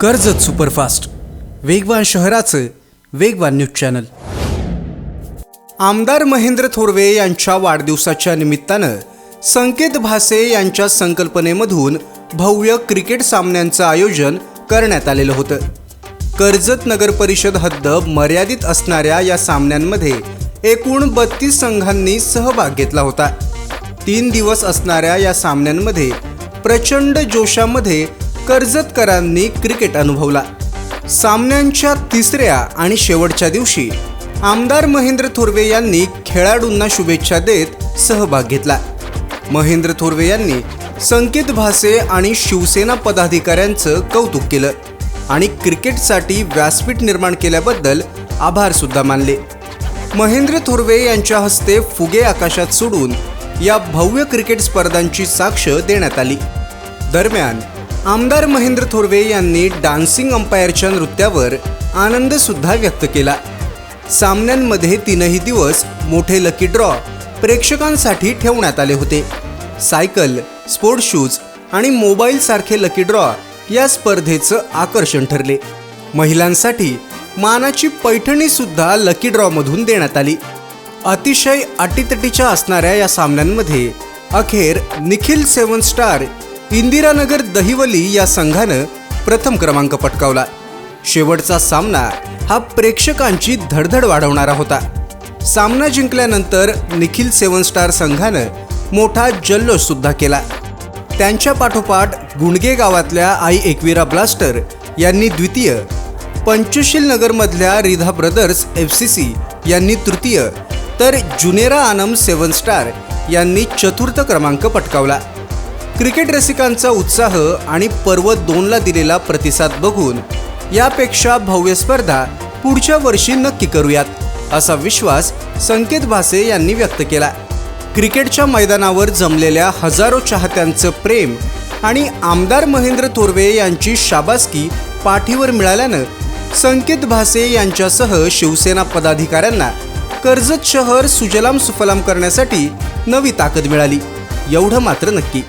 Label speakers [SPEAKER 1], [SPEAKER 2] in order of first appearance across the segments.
[SPEAKER 1] Karjat superfast, वेगवान शहराचं वेगवान न्यूज चॅनल। आमदार महेंद्र थोरवे यांच्या वाढदिवसाच्या निमित्तानं संकेत भासे यांच्या संकल्पनेमधून भव्य क्रिकेट सामन्यांचं आयोजन करण्यात आलेलं होतं। कर्जत नगर परिषद हद्द मर्यादित असणाऱ्या या सामन्यांमध्ये एकूण 32 संघांनी सहभाग घेतला होता। 3 दिवस असणाऱ्या या सामन्यांमध्ये प्रचंड जोशामध्ये कर्जतकरांनी क्रिकेट अनुभवला। सामन्यांच्या तिसऱ्या आणि शेवटच्या दिवशी आमदार महेंद्र थोरवे यांनी खेळाडूंना शुभेच्छा देत सहभाग घेतला। महेंद्र थोरवे यांनी संकेत भासे आणि शिवसेना पदाधिकाऱ्यांचं कौतुक केलं आणि क्रिकेटसाठी व्यासपीठ निर्माण केल्याबद्दल आभार सुद्धा मानले। महेंद्र थोरवे यांच्या हस्ते फुगे आकाशात सोडून या भव्य क्रिकेट स्पर्धांची साक्ष देण्यात आली। दरम्यान आमदार महेंद्र थोरवे यांनी डान्सिंग अंपायरच्या नृत्यावर आनंद सुद्धा व्यक्त केला। सामन्यांमध्ये 3ही दिवस मोठे लकी ड्रॉ प्रेक्षकांसाठी ठेवण्यात आले होते। सायकल, स्पोर्ट्स शूज आणि मोबाईल सारखे लकी ड्रॉ या स्पर्धेचं आकर्षण ठरले। महिलांसाठी मानाची पैठणी सुद्धा लकी ड्रॉ मधून देण्यात आली। अतिशय अटीतटीच्या असणाऱ्या या सामन्यांमध्ये अखेर निखिल 7 स्टार इंदिरानगर दहिवली या संघानं प्रथम क्रमांक पटकावला। शेवटचा सामना हा प्रेक्षकांची धडधड वाढवणारा होता। सामना जिंकल्यानंतर निखिल 7 स्टार संघानं मोठा जल्लोष सुद्धा केला। त्यांच्या पाठोपाठ गुणगे गावातल्या आई एकविरा ब्लास्टर यांनी द्वितीय, पंचशील नगरमधल्या रिधा ब्रदर्स FCC यांनी तृतीय, तर जुनेरा आनम 7 स्टार यांनी चतुर्थ क्रमांक पटकावला। क्रिकेट रसिकांचा उत्साह आणि पर्व 2ला दिलेला प्रतिसाद बघून यापेक्षा भव्य स्पर्धा पुढच्या वर्षी नक्की करूयात असा विश्वास संकेत भासे यांनी व्यक्त केला। क्रिकेटच्या मैदानावर जमलेल्या हजारो चाहत्यांचं प्रेम आणि आमदार महेंद्र थोरवे यांची शाबासकी पाठीवर मिळाल्यानं संकेत भासे यांच्यासह शिवसेना पदाधिकाऱ्यांना कर्जत शहर सुजलाम सुफलाम करण्यासाठी नवी ताकद मिळाली, एवढं मात्र नक्की।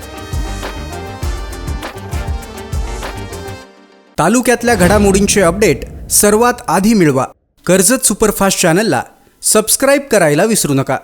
[SPEAKER 1] तालुक्यातल्या घडामोडींचे अपडेट सर्वात आधी मिळवा। कर्जत सुपरफास्ट चॅनलला सबस्क्राईब करायला विसरू नका।